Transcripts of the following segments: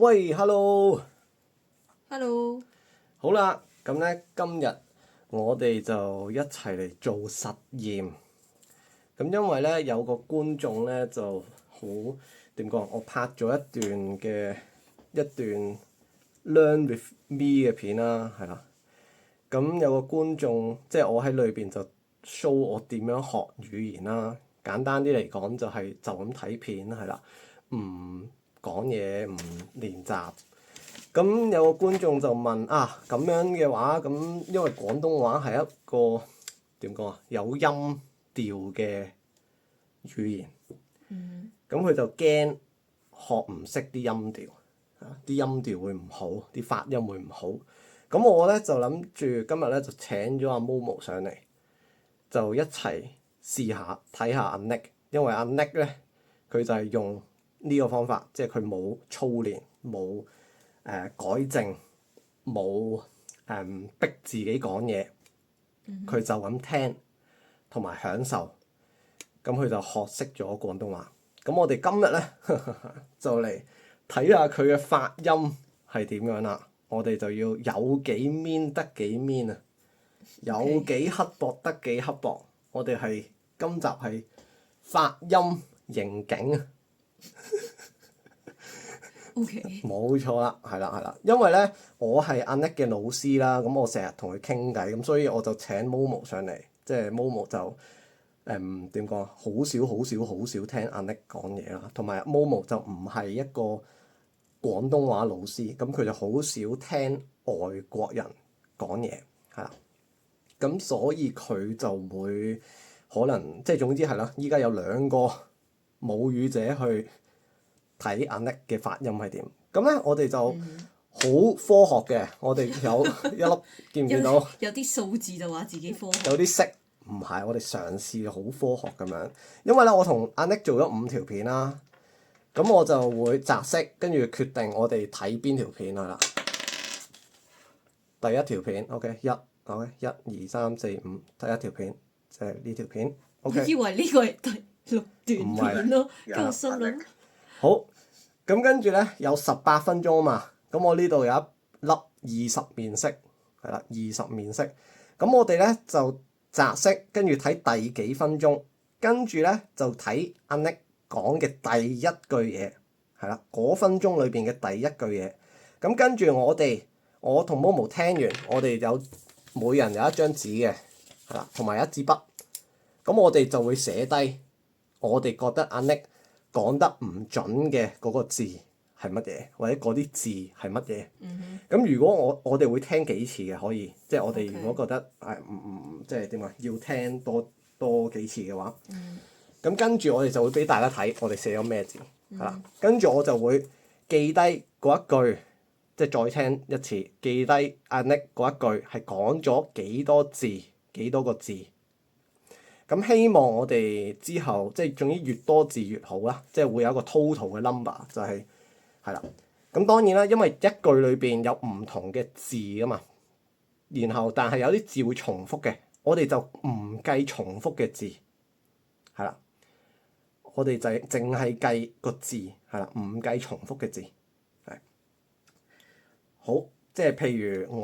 喂，hello， Hello，好啦，咁咧今日我哋就一齊嚟做實驗。咁因為咧有個觀眾咧就好點講，我拍咗一段 Learn with me 嘅片啦，係啦。咁有個觀眾，即係我喺裏邊就 show 我點樣學語言啦。簡單啲嚟講就係就咁睇片係啦，唔講嘢，唔練習。咁有個觀眾就問啊，咁樣嘅話，咁因為廣東話係一個點講啊，有音調嘅語言，咁佢就驚學唔識啲音調，啲音調會唔好，啲發音會唔好。咁我咧就諗住今日咧就請咗阿 Momo 上嚟，就一齊試下睇下阿 Nick，因為阿 Nick 咧佢就係用呢個方法，即係佢冇操練，冇改正，冇逼自己講嘢，佢就咁聽同埋享受，咁佢就學識咗廣東話。咁我哋今日咧就嚟睇下佢嘅發音係點樣啦。我哋就要有幾 mean 得幾 mean 啊，有幾刻薄得幾刻薄。我哋係今集係發音刑警啊！ OK，冇錯啦，係啦，因為咧我係阿 Nick 嘅老師啦，咁我成日同佢傾偈，咁所以我就請 Momo 上嚟，即係 Momo 就點講啊，好少聽阿 Nick 講嘢啦，同埋 Momo 就唔係一個廣東話老師，咁佢就好少聽外國人講嘢，係啦，咁所以佢就會可能即係總之係啦，依家有兩個母語者去睇阿 Nick 嘅發音係點，咁咧我哋就好科學嘅，我哋有一粒見唔見到？有啲數字就話自己科學。有啲色唔係，我哋嘗試好科學咁樣，因為咧我同阿 Nick 做咗5條片啦，咁我就會擲色，跟住決定我哋睇邊條片係啦。第一條片 OK 1 2 3 4 5，第一條片就係呢條片 OK。我以為呢個係第6段片咯，跟住我心諗好，咁跟住咧有18分鐘啊嘛，咁我呢度有一粒20面色，係啦，20面色。咁我哋咧就擲色，跟住睇第幾分鐘，跟住咧就睇阿 Nick 講嘅第一句嘢，係啦，嗰分鐘裏邊嘅第一句嘢。咁跟住我同 Momo 聽完，我哋有每人有一張紙嘅，係啦，同埋一支筆。咁我哋就會寫低我哋覺得阿 Nick 講得唔準嘅嗰個字係乜嘢，或者嗰啲字係乜嘢。咁如果我哋會聽幾次嘅，可以，即係我哋如果覺得係即係點啊，要聽多幾次嘅話，咁跟住我哋就會俾大家睇我哋寫咗咩字，係啦。跟住我就會記低嗰一句，即係再聽一次，記低阿 Nick 嗰一句係講咗幾多字，幾多個字。咁希望我哋之後即係總之越多字越好啦，即係會有一個 total 嘅 number 就係啦。咁當然啦，因為一句裏邊有唔同嘅字啊嘛，然後但係有啲字會重複嘅，我哋就唔計重複嘅字，係啦，我哋就淨係計個字，係啦，唔計重複嘅字，係好，即係譬如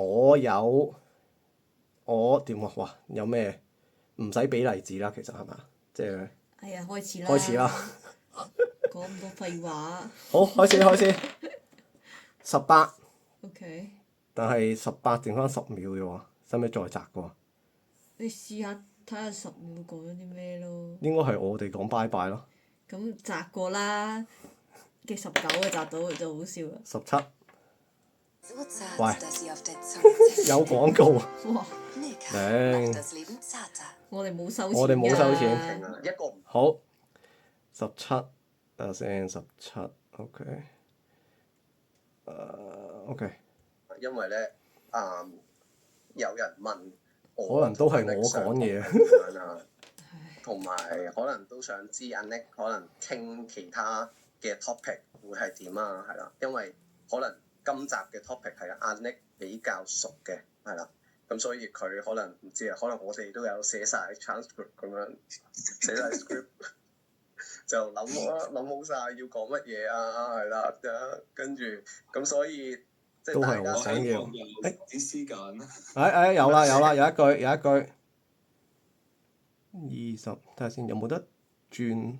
我點啊？哇，有咩？唔使俾例子啦，其實係嘛？即係係啊，開始啦。開始啦。講咁多廢話。好，開始。18。OK。但係18剩翻10秒嘅喎，使唔使再擲嘅？你試下睇下10秒講咗啲咩咯。應該係我哋講拜拜咯。咁擲過啦，嘅19嘅擲到就好笑啦。17。喂，有廣告啊！哇！我哋冇收錢㗎。我哋冇收錢。一個好，17，等下先，17 OK。OK。因為咧，有人問可能都係我講嘢啊，同埋可能都想知阿 Nick 可能傾其他嘅 topic 會係點啊？係啦，因為可能今集嘅 topic 係阿 Nick 比較熟嘅，係啦，咁所以佢可能唔知啊，可能我哋都有寫晒 transcript 咁樣寫晒 script，就諗好晒要講乜嘢啊，係啦，跟住咁所以即係都係大家我講嘢我希望有啲時間。有啦，有一句20，睇下先有冇得轉，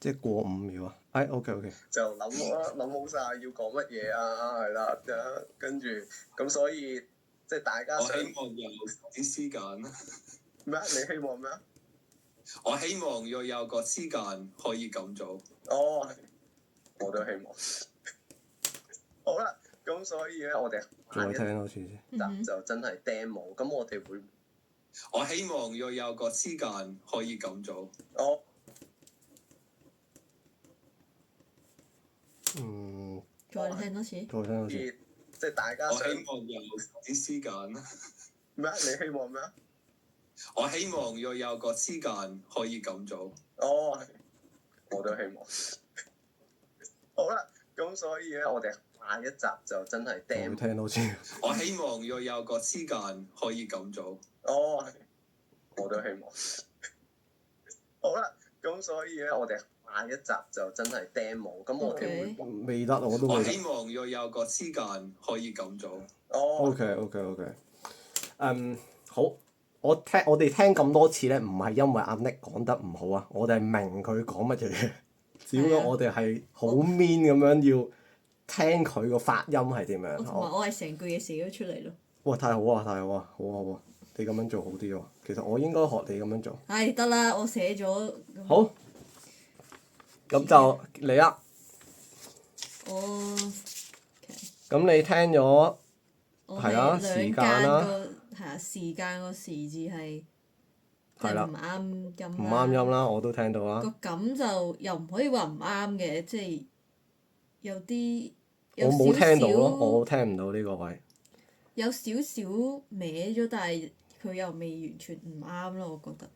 即係過5秒啊！OK，就諗好晒要講乜嘢啊，係啦，跟住咁所以即係大家我想希望有啲時間。咩啊？你希望咩啊？我希望有個時間可以咁做。哦，我都希望。好啦，咁所以咧，我哋下再一聽多次先。集就真係 demo，咁我哋會我希望有個時間可以咁做。哦。再聽多次。即係大家想我希望有啲時間。咩啊？你希望咩啊？我希望有個時間可以咁做。哦，我都希望。好啦，咁所以咧，我哋下一集就真係再 demo。聽多次。我希望有個時間可以咁做。哦，我都希望。好啦，咁所以咧，我哋下一集就真係 demo，咁我哋會 OK 未得，我都未得我希。望有個時間可以咁做。哦。 OK。好，我哋聽咁多次咧，唔係因為阿 Nick 講得唔好啊，我哋係明佢講乜嘢嘅，只不過我哋係好 mean 咁樣要聽佢個發音係點樣。同埋我係成句嘢寫咗出嚟咯。哇！太好啊！好啊！你咁樣做好啲喎。其實我應該學你咁樣做。唉，得啦，我寫咗。好，咁就嚟啦。我咁你聽咗我係啊兩時間啦係啊，時間個時字係即係啦係唔啱音唔啱音啦，我都聽到啦。個感就又唔可以話唔啱嘅，即係有啲我冇聽到咯，少少我聽唔到呢個位。有少少歪咗，但係佢又未完全唔啱咯，我覺得。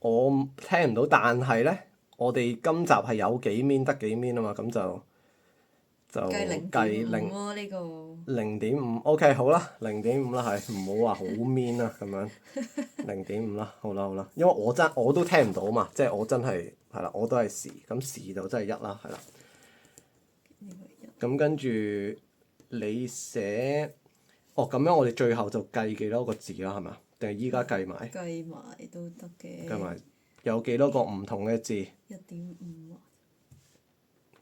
我聽唔到，但係咧，我哋今集係有幾 mean 得幾 mean 啊嘛，咁就計計0.5咯呢個。 0.5，OK 好啦，0.5啦係，唔好話好 mean 啦咁樣，0.5啦，好啦，因為我都聽唔到嘛，即係我真係係啦，我都係時，咁時就真係1啦，係啦。咁跟住你寫，咁樣我哋最後就計幾多個字啦，係咪啊？定係依家計埋？計埋都得嘅。計埋有幾多個唔同嘅字1.5啊。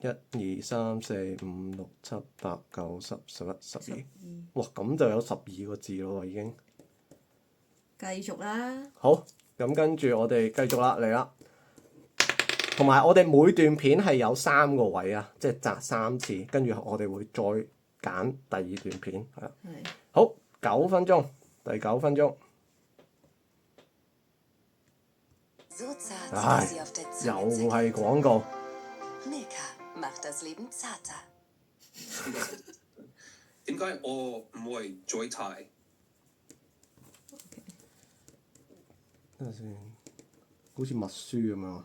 1、2、3、4、5、6、7、8、9、10、11、12。 12哇！咁就有12個字咯喎，已經。繼續啦。好，咁跟住我哋繼續啦，嚟啦。同埋我哋每段片係有3個位啊，即係擲3次，跟住我哋會再揀第2段片，係啦。係。好，9分鐘，第9分鐘。 So zart Ai, wie sie auf der 又 Zunge 係 zergeht. 廣告。 Milka macht das Leben zarter. 點解我唔會再睇？等陣先，好似默書咁樣。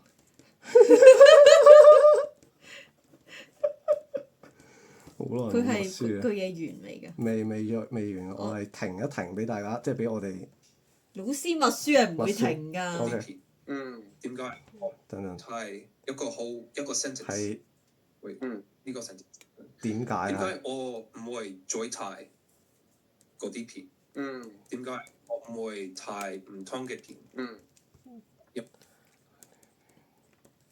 好耐冇佢係默書啊！句嘢完嚟㗎。未完，我係停一停俾大家，即係俾我哋老師默書係唔會停㗎。 OK 點解我等陣係一個 sentence？係喂，呢個 sentence 點解啊？點解我唔會再睇嗰啲片？點解我唔會睇唔同嘅片？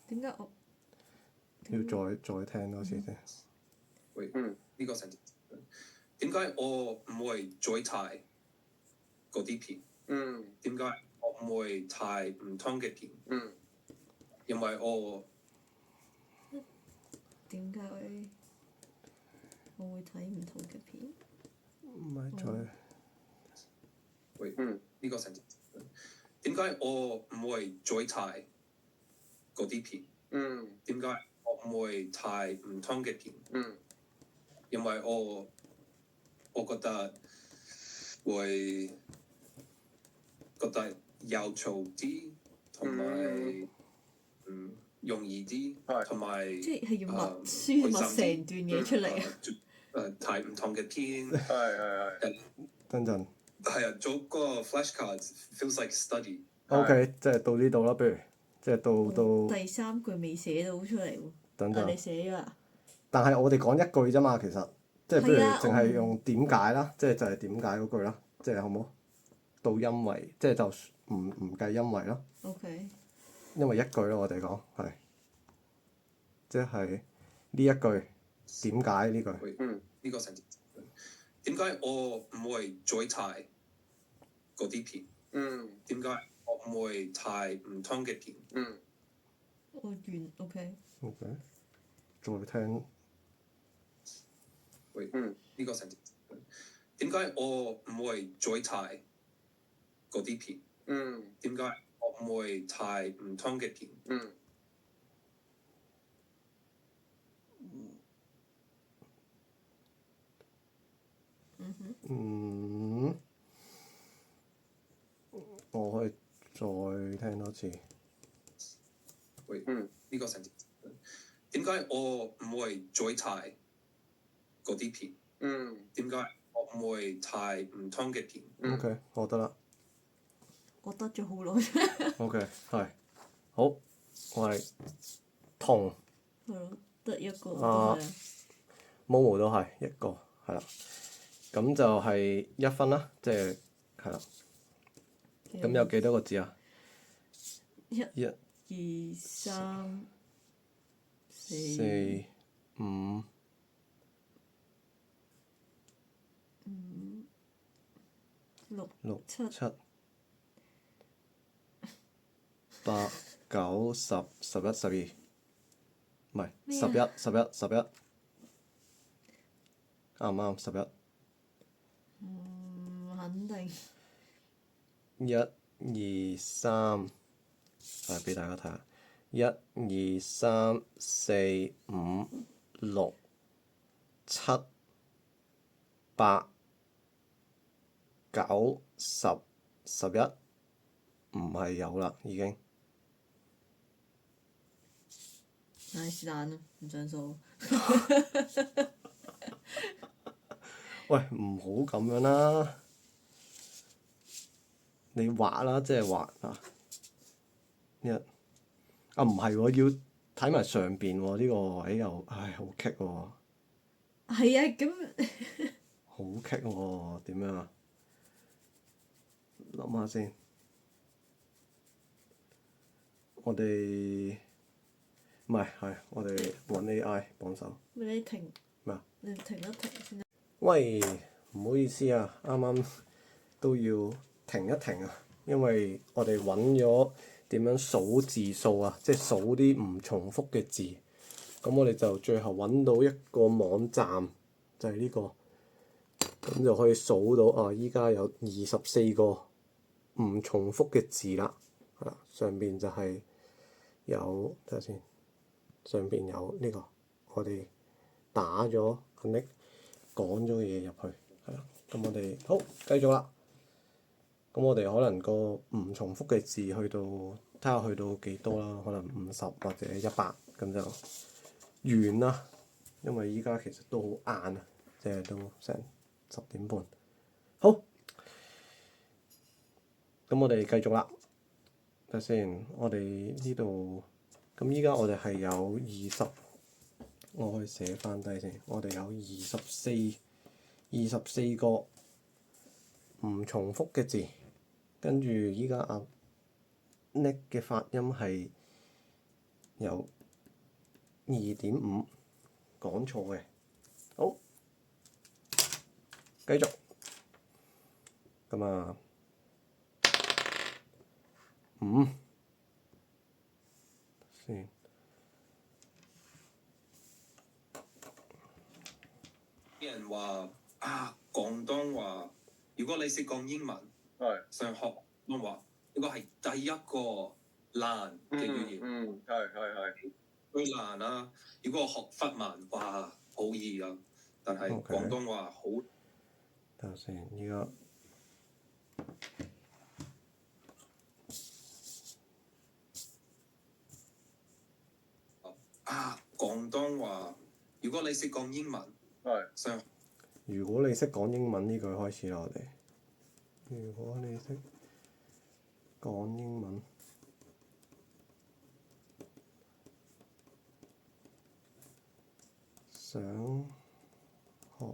點解我要再聽多次先。喂，呢個 sentence 點解我唔會再睇嗰啲片？點解我唔會睇唔同嘅片？因為我點解我會睇唔同嘅片？唔係再喂，呢個 sentence 點解我唔會再睇嗰啲片？點解我唔會睇唔同嘅片？因為我覺得會覺得有趣啲，同埋容易啲，同埋即係要默書默成段嘢出嚟啊！睇唔同嘅片，等陣。係啊，做個 flashcards feels like study。 OK，即係到呢度啦，不如即係到第三句未寫到出嚟喎。等陣。你寫咗啦？但係我哋講一句啫嘛，其實即係不如係啊淨係用點解啦，即係就係點解嗰句啦，即係好冇？到因為即係就唔計因為咯。OK。因為一句咯，我哋講係，即係呢一句點解呢句？呢個成點解我唔會再睇嗰啲片？點解我唔會睇唔同嘅片？我完 OK。OK，再聽。呢個成點解我唔會再睇嗰啲片？點解我唔會睇唔同嘅片？我可以再聽多次。呢個成點解我唔會再睇嗰啲片？點解我唔會睇唔同嘅片？OK，我得啦。我得咗好耐。OK，係好，我係同。係咯，得一個都啊係啊。Momo 都係一個，係啦。咁就係1分啦，即係係啦。咁有幾多個字啊？1、2、3、4、5、6、 6、 7、 7、8、9、10、11、12，唔係11、11、11，啱唔啱？11。唔肯定。 1、2、3，係俾大家睇下。1、2、3、4、5、6、7、8、9、10、11，唔係有啦，已經。唉，是但啦，唔想數。喂，唔好咁樣啦！你畫啦，即係畫啊！唔係喎，要睇埋上邊喎，呢個位又唉好棘喎。係啊，咁好棘喎，點樣啊？諗下先。我哋唔係我哋揾 AI 幫手。你停。咩啊？你停一停先啊！喂，唔好意思啊，啱啱都要停一停啊，因為我哋揾咗點樣數字數啊，即係數啲唔重複嘅字。咁我哋就最後揾到一個網站，就係呢個，咁就可以數到啊！依家有24個唔重複嘅字啦，係啦，上邊就係有睇下先，上邊有呢個我哋打咗肯定講咗嘅嘢入去，係啦。咁我哋好繼續啦。咁我哋可能個唔重複嘅字去到睇下去到幾多啦，可能50或者100，咁就完啦。因為依家其實都好晏啊，即係都成10點半。好，咁我哋繼續啦。睇下先，我哋呢度咁依家我哋係有20，我可以寫翻低先。我哋有24個唔重複嘅字，跟住依家阿 Nick 嘅發音係有2.5，講錯嘅。好，繼續。咁啊，5先。啲人話啊，廣東話，如果你識講英文，想學廣東話，呢個係第一個難嘅語言。係。最難啊！如果學法文，哇，好易啊！但係 OK 廣東話好。等下先，依家啊，廣東話，如果你識講英文，想如果你識講英文呢句開始啦，我哋。如果你識講英文，想學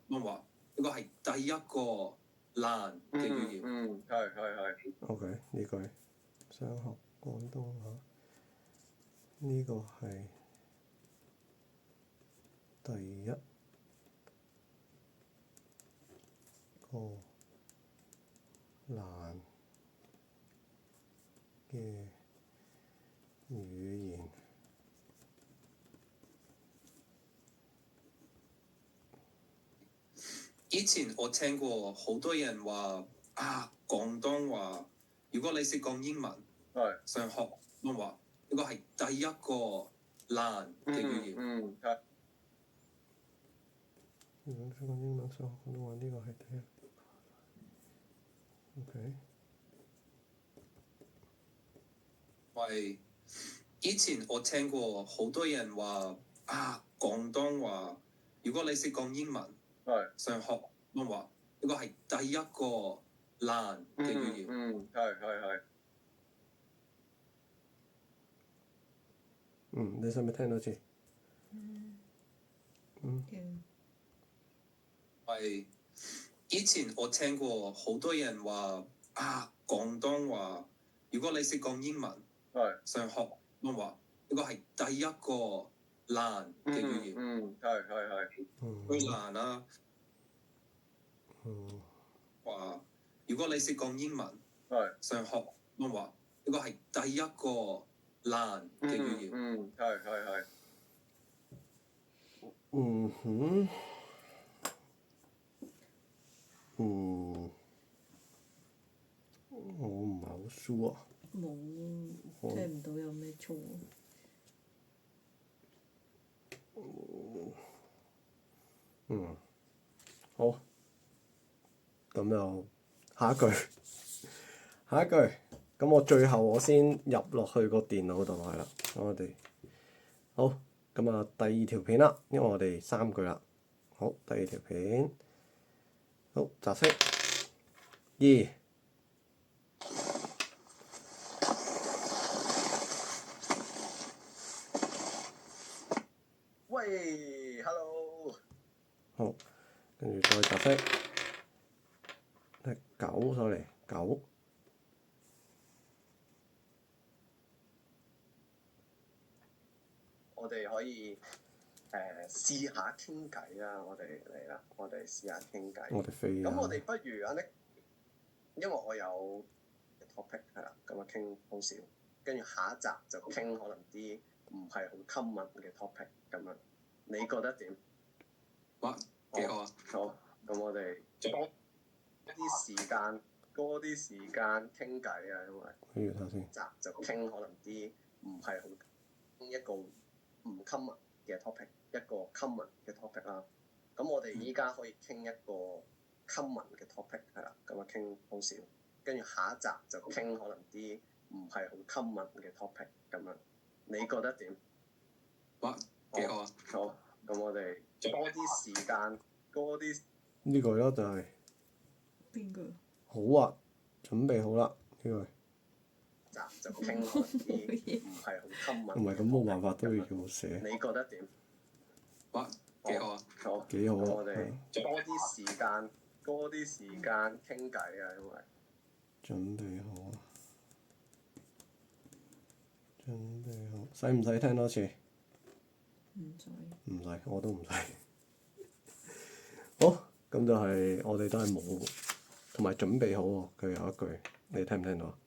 乜話？呢個係第一個難嘅語言。係。OK 呢句想學廣東話，呢個係第一個難嘅語言。以前我聽過好多人話廣東話，如果你識講英文，想學廣東話，呢個係第一個難嘅語言。如果識講英文想學廣東話，呢個係第一。OK。係以前我聽過好多人話廣東話，如果你識講英文，想學廣東話，呢個係第一個難嘅語言。你使唔使聽多次？係以前我聽過好多人話廣東話，如果你識講英文，想學廣東話，呢個係第一個難嘅語言。最難啦。話如果你識講英文，想學廣東話，呢個係第一個難嘅語言。我唔係好 sure。冇，聽唔到有咩錯。好，咁就下一句，咁我最後我先入落去個電腦度係啦，咁我哋好，咁啊第二條片啦，因為我哋3句啦，好，第二條片，好，擲色2。喂，hello。好，跟住再擲色，係9上嚟9。我哋可以試下傾偈啦，我哋嚟啦，我哋試下傾偈。我哋飛啊！咁我哋不如因為我有 topic 係啦，咁啊傾好少，跟住下一集就傾可能啲唔係好 common 嘅 topic 咁樣，你覺得點？哇，幾好啊！好，咁我哋多啲時間傾偈啊，因為睇先。集就傾可能啲唔係好一個唔 common 嘅 topic，一個 common 嘅 topic 啦。咁我哋依家可以傾一個 common 嘅 topic 係啦，咁啊傾好少，跟住下一集就傾可能啲唔係好 common 嘅 topic 咁樣，你覺得點？哇，幾好啊！好，咁我哋多啲時間，呢個咯就係邊個？好啊，準備好啦呢個。集就傾可能啲唔係好 common。唔係咁冇辦法都要叫我寫。你覺得點？哇，幾好啊！好，幾好啊！我哋多啲時間傾偈啊，因為準備好啊！準備好，使唔使聽多次？唔使。唔使，我都唔使。好，咁就係我哋都係冇，同埋準備好喎。佢有一句，你聽唔聽到啊？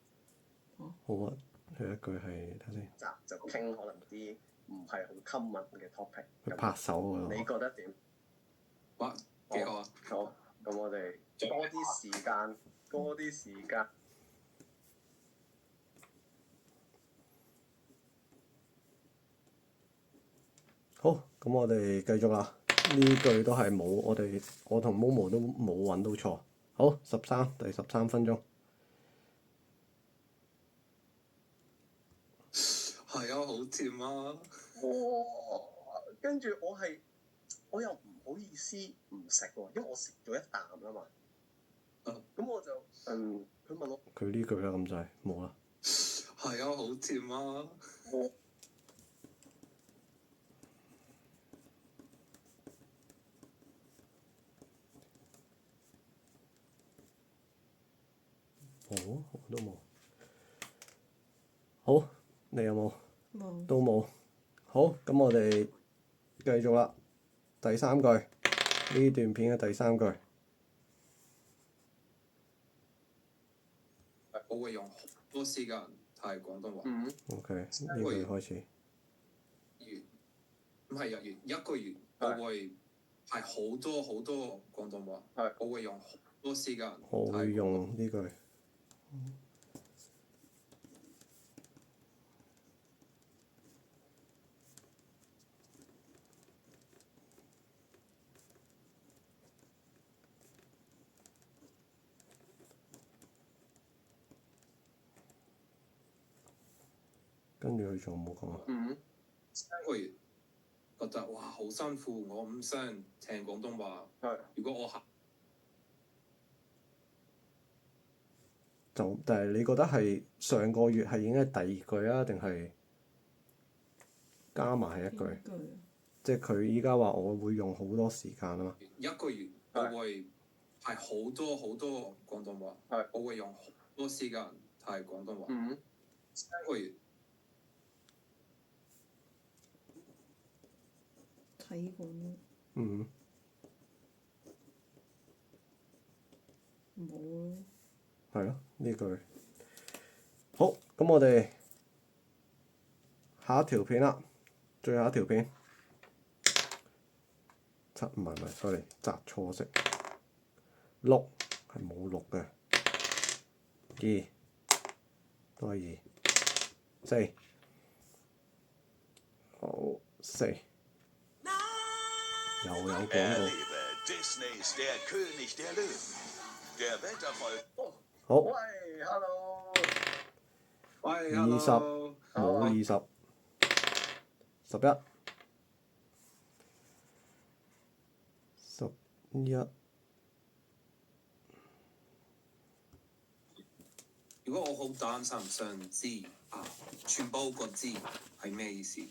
好啊，佢一句係睇先。集就傾可能啲唔係好 common 嘅 topic。佢拍手喎。你覺得點？哇，幾好啊！好，咁我哋多啲時間。好，咁我哋繼續啦。呢句都係冇，我同 Momo 都冇揾到錯。好，第13分鐘。係啊，好甜啊！哇！跟住我又唔好意思唔食喎，因為我食咗一啖啦嘛。咁我就佢問我。佢呢句啦，咁就係冇啦。係啊，好甜啊！冇，我都冇。好，你有冇？冇。都冇。好，咁我哋繼續啦。第三句，呢段片嘅第三句。我會用好多時間睇廣東話。OK，呢句開始。唔係日月，一個月我會係好多好多廣東話。我會用好多時間。我會用呢句。跟住佢仲冇講啊。三個月覺得哇好辛苦，我唔想聽廣東話。如果我但係你覺得係上個月係已經係第二句啊，定係加埋係一句？即係佢依家話我會用好多時間啊嘛。一個月我會係好多好多廣東話。我會用好多時間睇廣東話。三個月。睇過咯。冇咯。係咯，呢句。好，咁我哋下一條片啦，最後一條片。唔係，sorry，擇錯色。六係冇六嘅。二都係二。四。好，四。又有廣告。好。喂，hello。喂20冇20。11。11。如果我好擔心想知全部個字係咩意思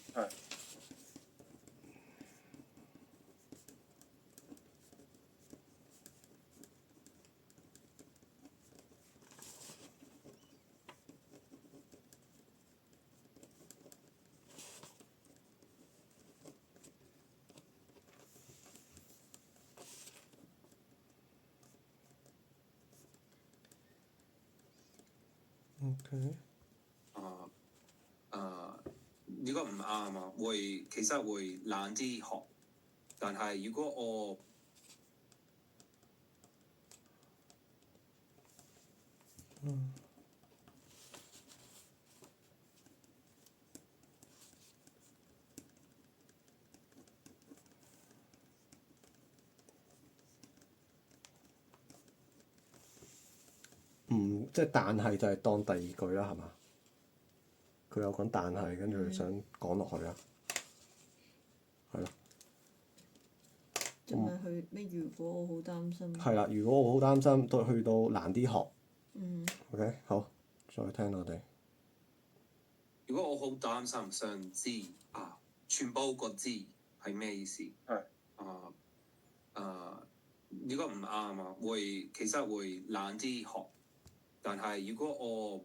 ？OK。如果唔啱啊，其實會難啲學。但係如果我即係但係就係當第二句啦，係嘛？佢有講但係，跟住佢想講落去啊，係咯。就係佢咩？如果我好擔心。係啦，如果我好擔心，都去到難啲學。OK，好，再聽我哋。如果我好擔心想知全部個字係咩意思？如果唔啱啊，其實會難啲學。但係如果我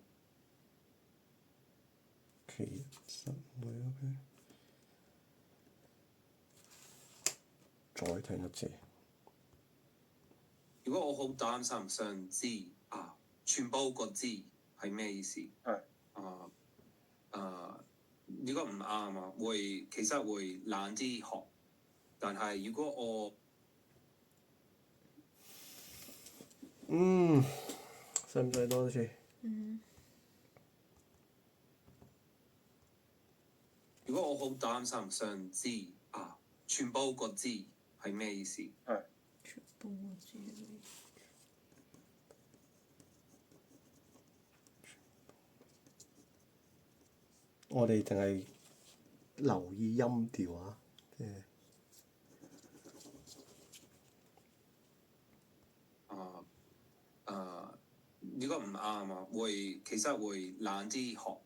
其實會 OK。再聽一次。如果我好擔心想知全部個字係咩意思？如果唔啱啊，其實會難啲學。但係如果我使唔使多次？如果我好擔心想知全部個字係咩意思？全部個字。我哋淨係留意音調啊，即係。如果唔啱啊，其實會難啲學。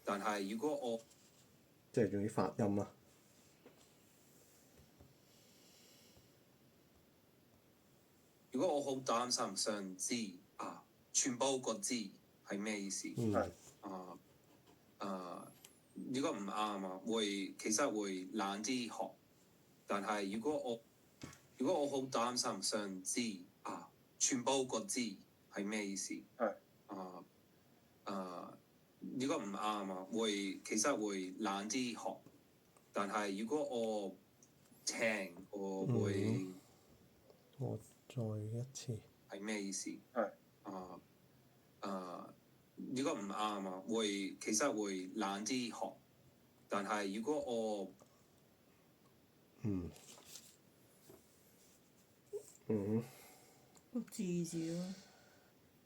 但係如果我即係用啲發音啊。如果我好擔心想知全部個字係咩意思？如果唔啱啊，其實會難啲學。但係如果我好擔心想知全部個字係咩意思？如果唔啱啊，其實會難啲學。但係如果我聽，我會我再一次係咩意思？如果唔啱啊，其實會難啲學。但係如果我個字字咯。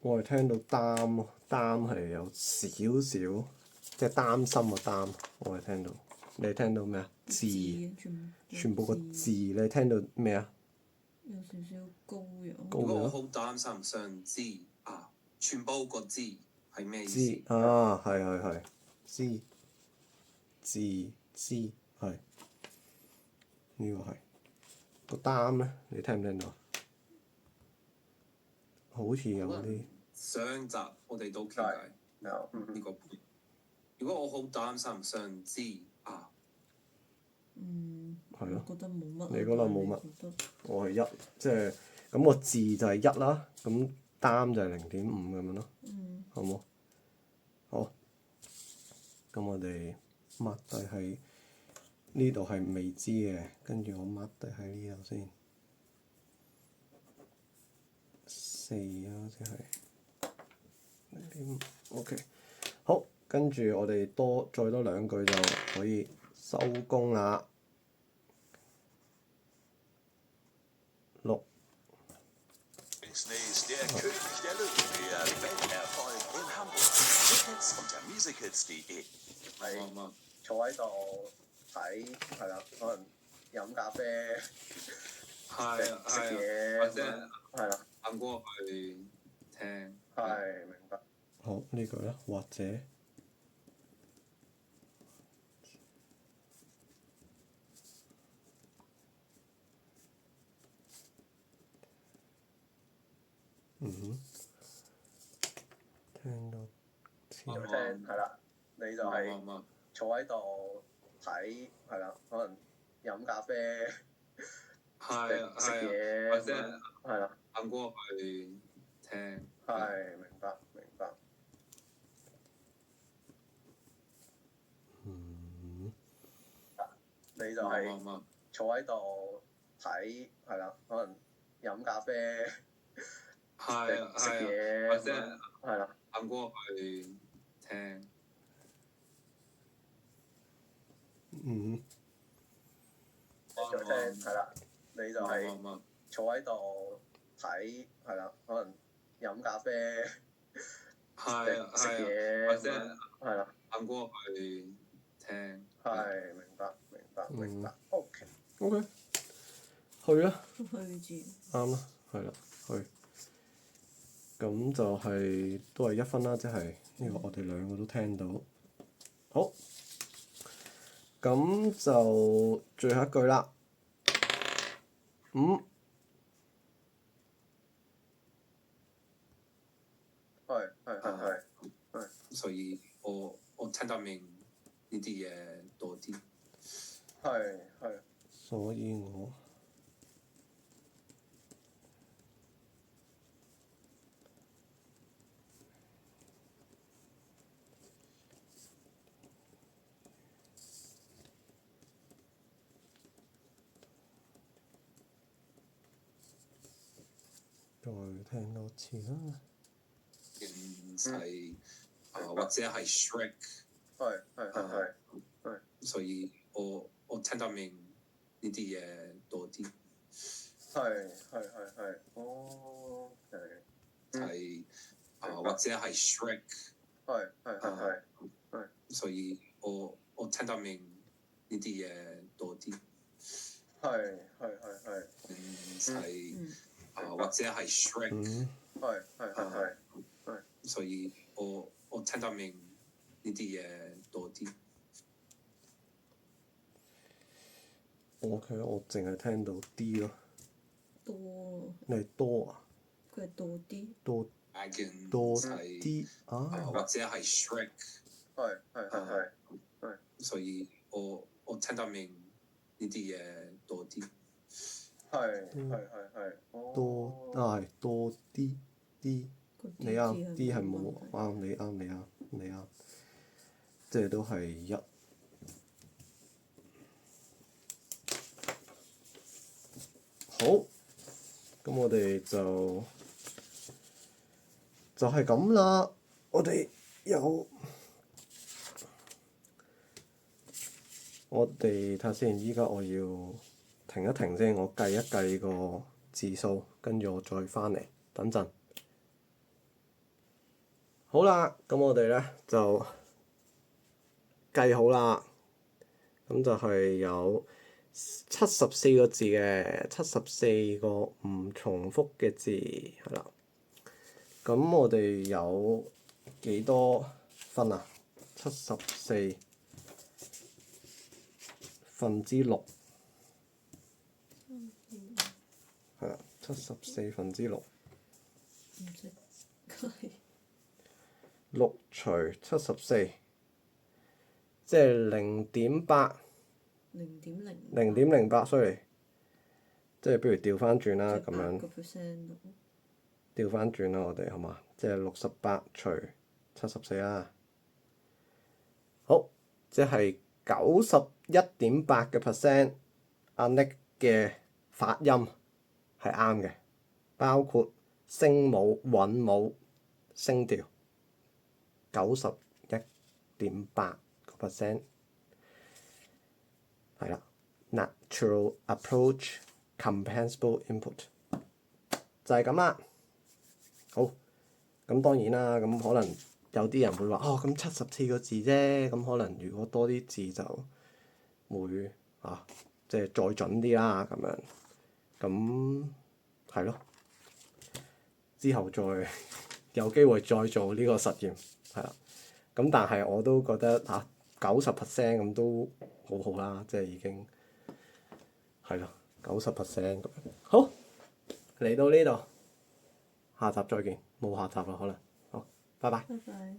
我係聽到擔咯，擔係有少少，即係擔心個擔。我係聽到，你聽到咩啊？字，全部個字，你聽到咩啊？有少少高咗。如果我好擔心想知全部個字係咩意思？知係知係呢個係個擔咧，你聽唔聽到？好似有啲上集我哋都傾偈呢個point。如果我好擔心想知係咯，我覺得冇乜。你覺得冇乜？我係1，即係咁個字就係1啦，咁擔就係0.5咁樣咯，好冇？好，咁我哋抹低喺呢度係未知嘅，跟住我抹低喺呢度先4啦，即係0.5 OK。好，跟住我哋再多2句就可以收工啦。6 Disney ist der König der Löwen, der Welterfolg in Hamburg. Tickets unter musicals.de。係坐喺度睇係啦，可能飲咖啡、食嘢或者係啦，行過去聽。係明白。好呢句啦，或者聽到咁聽係啦，你就係坐喺度睇係啦，可能飲咖啡、食嘢或者係啦，行過去聽。係明白。你就係坐喺度睇係啦，可能飲咖啡、食嘢或者係啦，行過去聽。再聽係啦，你就係坐喺度睇係啦，可能飲咖啡、食嘢或者係啦，行過去聽。係明白。OK，去啦，去字。啱啦，係啦，去。咁就都係1分啦，即係呢個我哋2個都聽到。好，咁就最後一句啦。5係。所以我聽得明呢啲嘢多啲。係。所以我再聽多次啦。或者係 Shrek。係。所以我聽得明呢啲嘢多啲。係。OK。或者係 Shrek。係。所以我聽得明呢啲嘢多啲。係。或者係 Shrek。係。所以我聽得明呢啲嘢多啲。OK，我淨係聽到啲咯。多。你係多啊？佢係多啲。多 Dragon 多係啲啊，或者係 Shrek。係。所以我聽得明呢啲嘢多啲。係。多啲啲。個你啱，啲係冇冇啱，你啱，即係都係一。好，咁我哋就係咁啦。我哋睇下先，依家我要停一停先，我計一計個字數，跟住我再翻嚟，等陣。好啦，咁我哋咧就計好啦，咁就係有74個字嘅，74個唔重複嘅字，係啦。咁我哋有幾多分啊？74分之6，係啦，74分之6。唔識計。 6除74，即係0.8。0.08，sorry，即係不如調翻轉啦，咁樣。調翻轉啦，我哋好嘛？即係68除74啦。好，即係91.8%。阿 Nick 嘅發音係啱嘅，包括聲母、韻母、聲調。91.8%，係啦。Natural approach compensable input 就係咁啦。好，咁當然啦，咁可能有啲人會話咁74個字啫，咁可能如果多啲字就會即係再準啲啦咁樣。咁係咯，之後再有機會再做呢個實驗，係啦。咁但係我都覺得90% 咁都好好啦，即係已經係咯90% 咁樣。好，嚟到呢度，下集再見，冇下集啦可能。好，拜拜。拜拜。